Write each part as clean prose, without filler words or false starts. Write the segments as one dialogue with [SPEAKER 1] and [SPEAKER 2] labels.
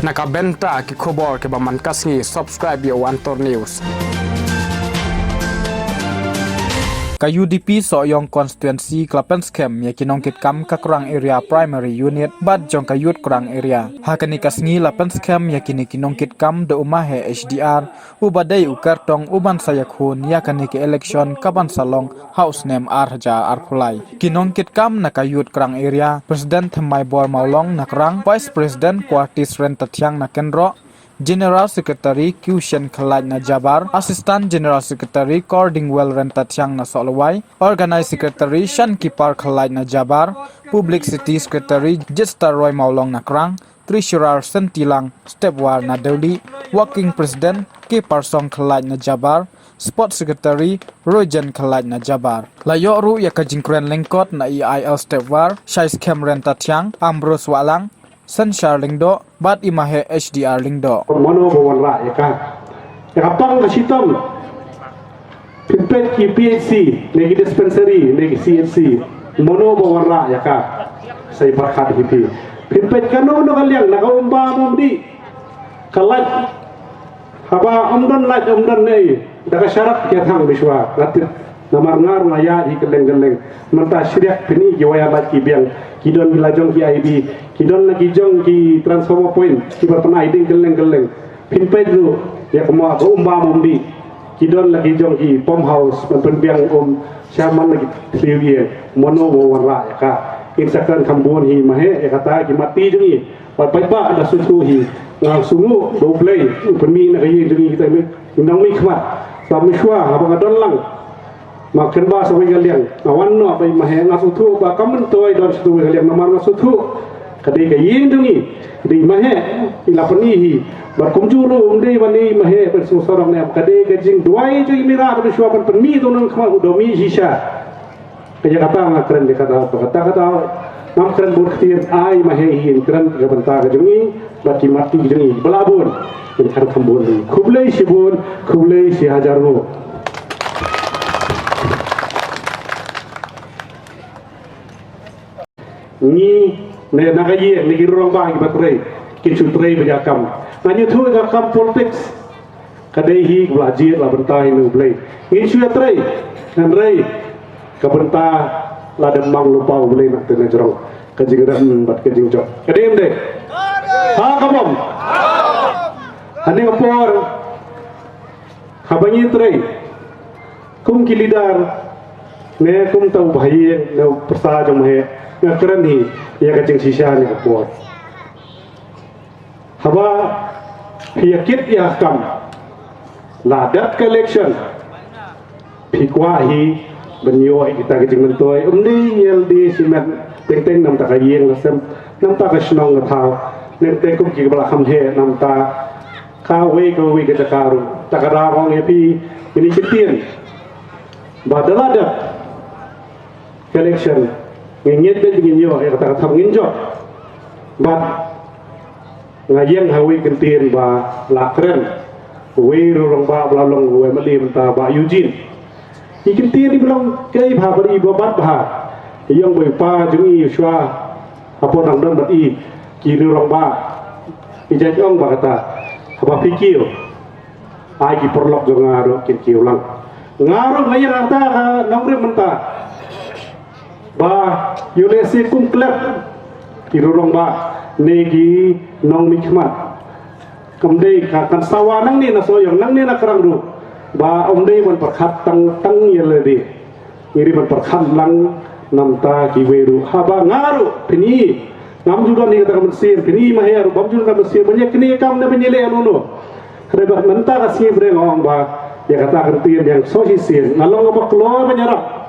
[SPEAKER 1] Nakabenta ki khobor ke baman kasngi subscribe yo Antor News. Ka UDP Soyong constituency Klapen scam ya kinong kitkam ka kurang area primary unit bad jong ka youth kurang area. Hakani kasngi Lapen scam ya kini kinong kitkam de umahe HDR ubadai ukartong uban sayakhun ya kani ke election kaban salong house name arja arkhulai. Kinong kitkam na ka youth kurang area president Thamai Bor Maulong nakrang vice president Quartis Rentatiang na kendro General Secretary Kushen Khalaj na Jabar, Assistant General Secretary Cordingwell Rentatiang na Solowai, Organized Secretary Shan Kipar Khalaj na Jabar, Public City Secretary Jester Roy Maulong na Krang, Treasurer Sentilang Stepwar na Deli, Working President Kipar Song Khalaj na Jabar, Sport Secretary Rojan Khalaj na Jabar. Layo ru ya kajingkren lengkot na EIL Stepwar, Shais Kem Rentatiang, Ambrose Walang, Sanshar Lingdo, Bat Imahe HDR Lingdo.
[SPEAKER 2] Mono bawan ra ya kan. Ya kapang kasitom. Pimpet ki PHC, negi dispensary, negi CHC. Mono bawan ra ya kan. Saya berkat hipi. Pimpet kanu no kaliang nakaumba mundi. Kalat. Haba umdan laj umdan nei. Daga syarat ya thang biswa. Latir namar ngar ngaya hi keleng-keleng. Menta syriak pini jiwaya laj ki biang. Kidon bilajong ki IB, kidon lagi jong ki transformer point, ki berpernah iding geleng-geleng. Pinpet tu, ya kemua ke umba mundi. Kidon lagi jong ki pom house, memperbiang syaman lagi seliwi, mono warna ya ka. Insakan kambun hi mahe, ya kata ki mati jengi. Berpaiba ada susu hi, ngang sungu doblei, permi nak kayi jengi kita ini, undang mi kemat. Kami syua, abang adon lang. Makan bahasa kalian, awan no apa mahe ngasutu, apa kamu toy dalam situ kalian nomor ngasutu, kadai kayin dungi, di mahe ila penihi, berkumjuru umdei bani mahe bersusorong ni, kadai kajing duai jadi mira tapi suapan permi tu nang kau udomi sisa, kerja kata ngakren dia kata, nam keren burktir ai mahe hin keren kebentar kajungi, bati mati jungi, belabun, ini kambun, kublai sibun, kublai si hajarmu. Ni ne nagaye ni girong bang batrei kicu trei bejakam nanya tu jakam politics kadai hi belajir la bentai nu blai ngin suya trei nan rei ka benta la dem mang lupa blai nak tene jorong kajingran bat kajing jok kadem de ha kamom ane ngapor habanyi trei kum kilidar ne kum tau bhai ne persa jom he ngakran ni ya kacing sisa ni kapor haba piyakit ya kam ladat collection pikwa hi benyo kita kacing mentoy umni yel di simet teng nam ta kayeng lasem nam ta kasnong ngathau nem teng kum ki bala kham he nam ta ka we ka jakaru takara rong epi ini kitien badaladat collection ngin bet ngin yo ya kata tham ngin jo bat ngayeng hawi kentin ba lakren we rong ba blalong we malim ta ba Eugene ikin tin di belong kai bha bari ba bat bha yang boy pa jungi shwa apo nang dan bat i ki rong ba i jajong ba kata apa pikir ai ki perlok jo ngaro kin ki ulang ngaro ngayeng anta nongre menta ba yulesi kum klep irurong ba negi nong mikmat kamdei kan sawanang ni na soyong nang ni na karang ru ba omdei man perkhat tang yeledi ngiri man perkhat lang namta kiweru haba ngaru pini ngam juga ni kata kamsir pini maher bam juga kamsir banyak kini kam na benyele anuno kreba menta kasih brengong ba ya kata kertien yang sosisin ngalong apa keluar menyerap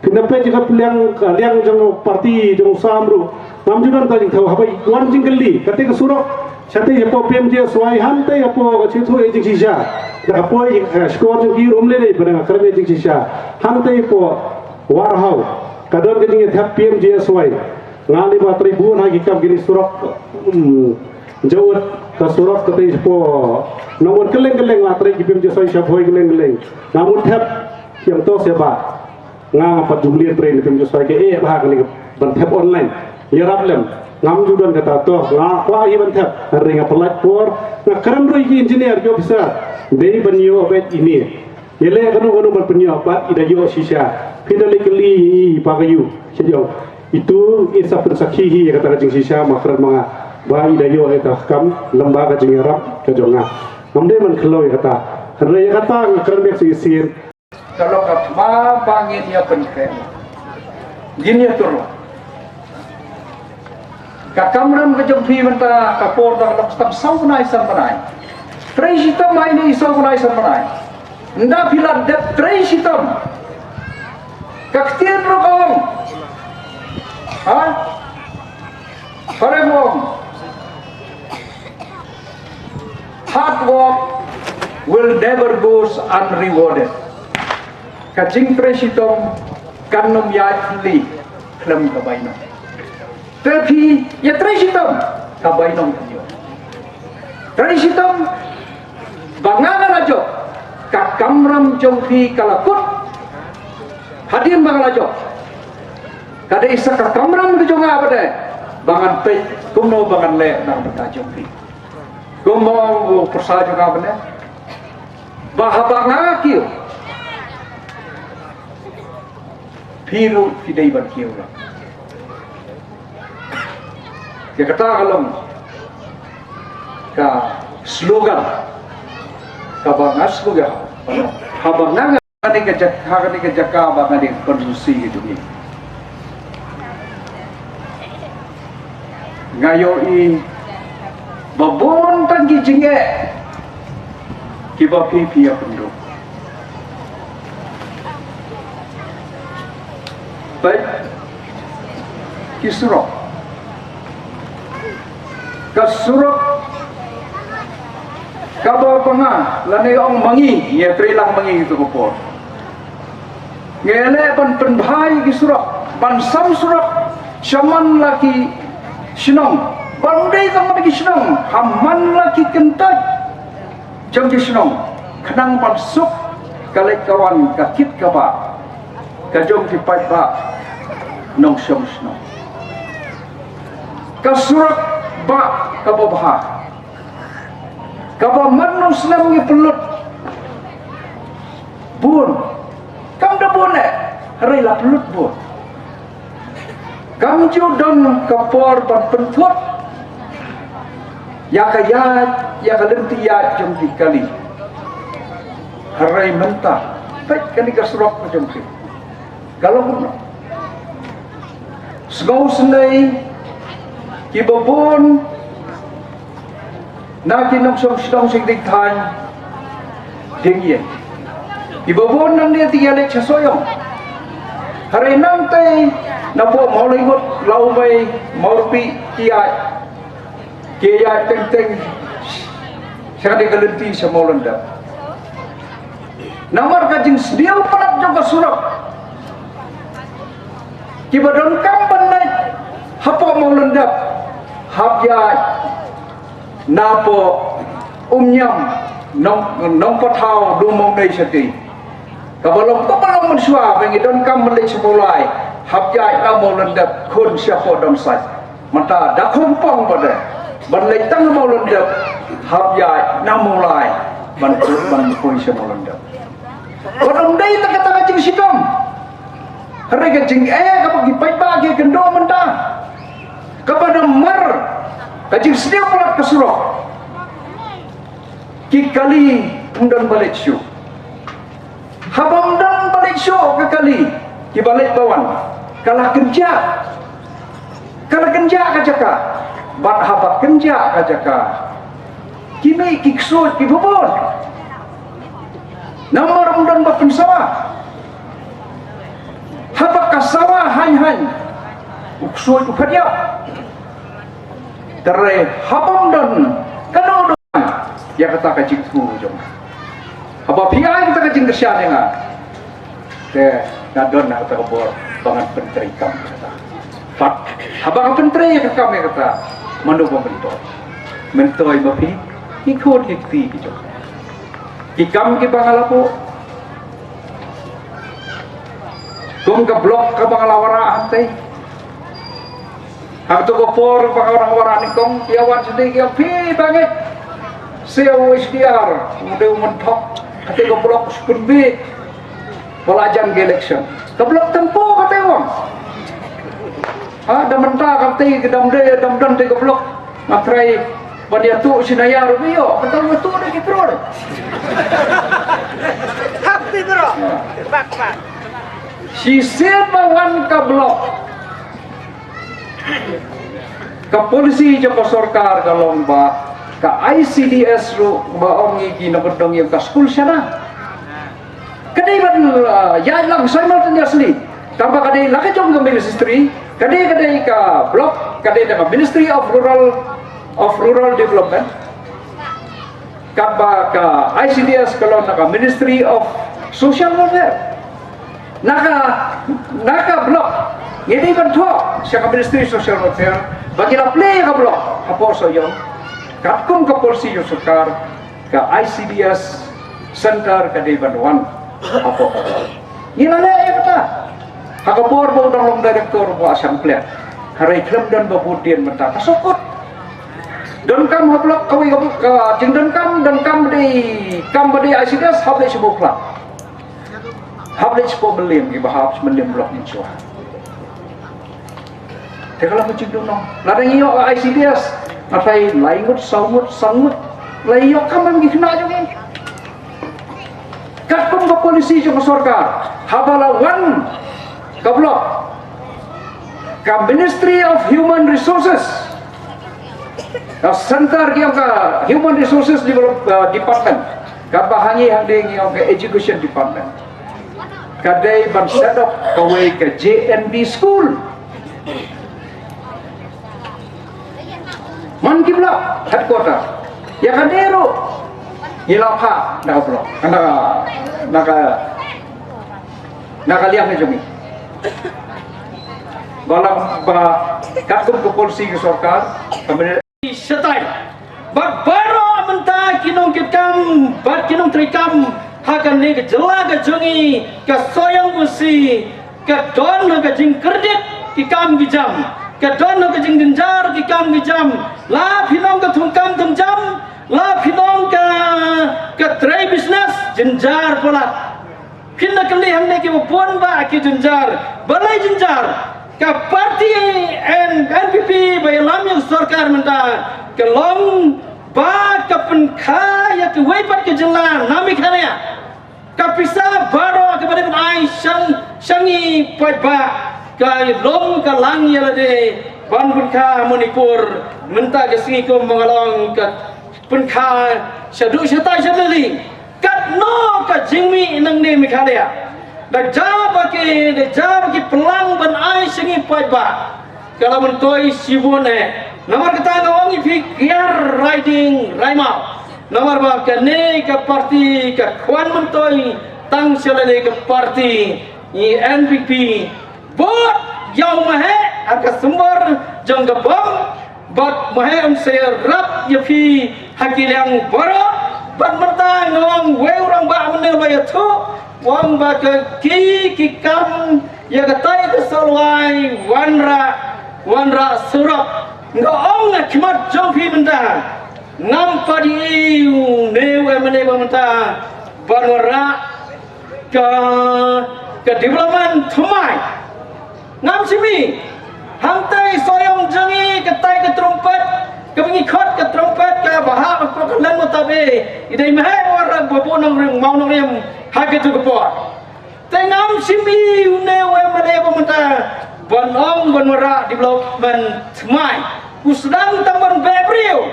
[SPEAKER 2] kenapa jika liang jang parti jang samru nam juga tak tahu apa wan jingkeli kata kesurok sate apa PMJ suai hantai apa citu ejik sisa dah apa skor jang kirum le pada kerja ejik sisa hantai apa warhau kadang kadang thap PMJ suai ngali ba tribun hagi kam gini surok jauh ke surok kata apa nomor keleng latri PMJ suai syaboi keleng namun thap yang tu siapa nga pat jumlir train tim jo sai ke bahag ni ban thep online yarap lem ngam judan kata to la kwa i ban thap ringa pelat por na karam roi ki engineer jo bisa dei banyo abet ini yele kanu kanu ban penyo apat ida yo sisa finally kali pagayu sejauh itu isa persakhi hi kata jing sisa makran mga ba ida yo eta kam lembaga jing arab kajonga ngamde man khlo kata re kata ngakran mek sisir
[SPEAKER 3] kalau kapma bangin ya penken gini turun kakamram kejumpi menta kapor dak lok sau nai sampai trei hitam ini sau nai sampai nda pilar dat trei hitam kaktian rokong ha paremong hard work will never goes unrewarded kajing trei hitam kanum ya li klem kabaino tapi ya tresitam kabainong kanyo tresitam bangangan ajo kakamram jongfi kalakut hadim bangal ajo kada isa kakamram kejonga apa deh bangan pe kumo bangan le nang beta jongfi kumo persajo apa deh bahabanga kio piru fidei ban kio lah dia kata kalau ka slogan ka bangas slogan habang nga ni ka jaka ba nga ni konsusi gitu ni ngayo i babon tanggi jinge kiba pipi ya penduk baik kisro kasurok kabar panga lani ong mangi ya trilang mangi itu kopor ngele pan penbhai kisurok pan sam surok shaman laki sinong bandai kang laki sinong haman laki kentai jam ki sinong kenang pan suk kalek kawan kakit kaba kajong ki pai ba nong syam sinong kasurok ba kababha kaba manus lam ngi pelut bun kam da bune hari la pelut bun kam judon kapor ban pentut ya kaya ya kalenti ya jom kali hari mentah baik kali kasurok jom ki kalau pun sgau senai kibabon na kinong sidong sigdig tan dingye kibabon nang dia tigalek sa soyong hari nang tay na po maulingot laumay maurpi kiya teng sa kalenti sa maulanda namar kajing sediaw palat jong kasurok kibadon kampan na hapo maulanda habya napo umnyam nong patau dumong nei sati kabalong mensua pengidon kam melai sepulai habya namo lendak kun siapo dom sai mata dak humpong pada banlai tang mau lendak habya namo lai ban poi siapo lendak kodong dei tak kata jing sitom hari kajing kapag ipay bagi kendo mentah kepada mer kajing setiap pelat kesurok kikali undan balik syuk habang dan balik syuk kekali kibalik bawan kalah kenja kajaka bat habak kenja kajaka kimi kiksut kibubon namar undan bapun sawah habak kasawa han uksut ukadiap terai habang dan kanodon ya kata kajing tu jom apa pihak kita kajing kerja dengan nadon nak kata kabur bangan penteri kam kata fat habang penteri ya kam ya kata mandu mentoi bapi ikut hikti jom ikam ki bangalapo gom ka blok ka bangalawara antay Hak tu kopor orang-orang ni kong tiawan sedih yang pi banget. Sewa SDR, mudah mentok. Kata goblok sekun bi. Pelajan ke election. Goblok tempo kata orang. Dah mentah kata dam te goblok. Matrai pada tu sinaya rubio. Betul betul ni kitro.
[SPEAKER 4] Hak tidro. Bak.
[SPEAKER 3] Si sebawan ka blok. Ka polisi je pasorkar galong ba ka ICDS ru ba ongi ki na bedong yang ka school sana. Kadai ban ya lang simultaneously. Tanpa kadai laka jom ka ministry, kadai ka blok, kadai ka Ministry of Rural Development. Kaba ka ICDS kalau ka Ministry of Social Welfare. Naka blok. Ini bentuk siapa Ministry Social Welfare bagi play ka blok apa soyong katkum ka polisi yo sukar ka ICDS center ka di Banduan apa ngilale kata hakapor mo dong direktur mo assembly hari klem dan babudian menta kasokot don kam hablok kawi ka jingdan kam di ICDS hable sebukla hable sepo melim di bahap melim blok ni cua. Kalau macam tu no, ladang iyo ICDS, apa laingut, sangut, lainyo kaman gihna juga. Katpun ke polisi juga sorga, habalawan, kablok, ke Ministry of Human Resources, ke Center yang ke Human Resources Department, ke bahangi yang ke Education Department, kadai ban sedok kawe ke JNB School. Man kibla headquarter ya kadero ilaka na bro naka liang na jumi balang ba katkum ke polisi ke sorkar kami
[SPEAKER 4] Setai. Bagbaro menta kinong kitkam, bat kinong trikam hakan ni kejela kejongi ke soyang busi ke don ke jing kredit kikam bijam. Kadon no kejing genjar ki kam ki jam la pinong ka thungkam thum jam la pinong ka tray business jenjar polat pinna kali hamne ki pon ba ki jenjar balai jenjar ka parti and NPP by lam yang sarkar menta ke long ba ka penkha ya ke wei pat ke jela nami khania ka pisa baro ke pada ai sangi pat ba kai lom ka lang yala de ban punkha Manipur menta ke singi ko mengalong ka punkha syadu syata syadali kat no ka jingmi nang ne mikhalia da jaba ki pelang ban ai singi pai ba kalau mentoi sibune nomor kata ngawang ipi kiar riding raimau nomor ba ka ne ka parti ka kwan mentoi tang syalale ka parti i NPP bot yang mahe agak sumber jangka bom bot mahe saya rap ya pi hakil yang baru bat mentang orang we orang ba menel ba tu wang ba ki kam ya katai ke salwai wanra surat ngong na kimat jong pi mentang ngam padi newe meneba mentang banwara ke development thumai ngam simi hantai soyong jengi ketai ke trompet ke mengikut ke trompet ke bahak ke kelan mutabe idai mahai orang bobo nang reng mau nang rem hake tu kepor tengam simi une we male pementa banong banwara development mai usdang tambang bebriu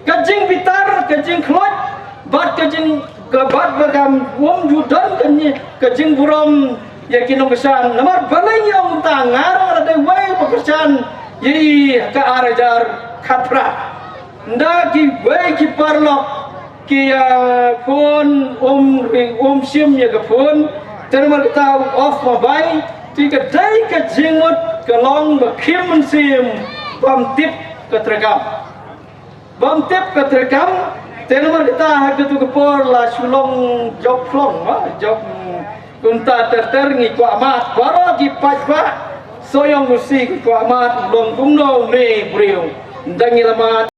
[SPEAKER 4] kajing bitar kajing klot bat kajing bat bagam wom judan kajing buram ya kinong kesan nomor balai yang tangar ada way pekerjaan jadi ke arajar khatra nda ki way ki parlok ki phone sim ya ke phone termal kita off mobile ti ke dai ke jingut ke long be kim sim bam tip ke terekam termal kita ke tu ke por la sulong job flong job kunta tertengi ku amat baru di pajba soyong gusi ku amat long kung no ne brio dangilamat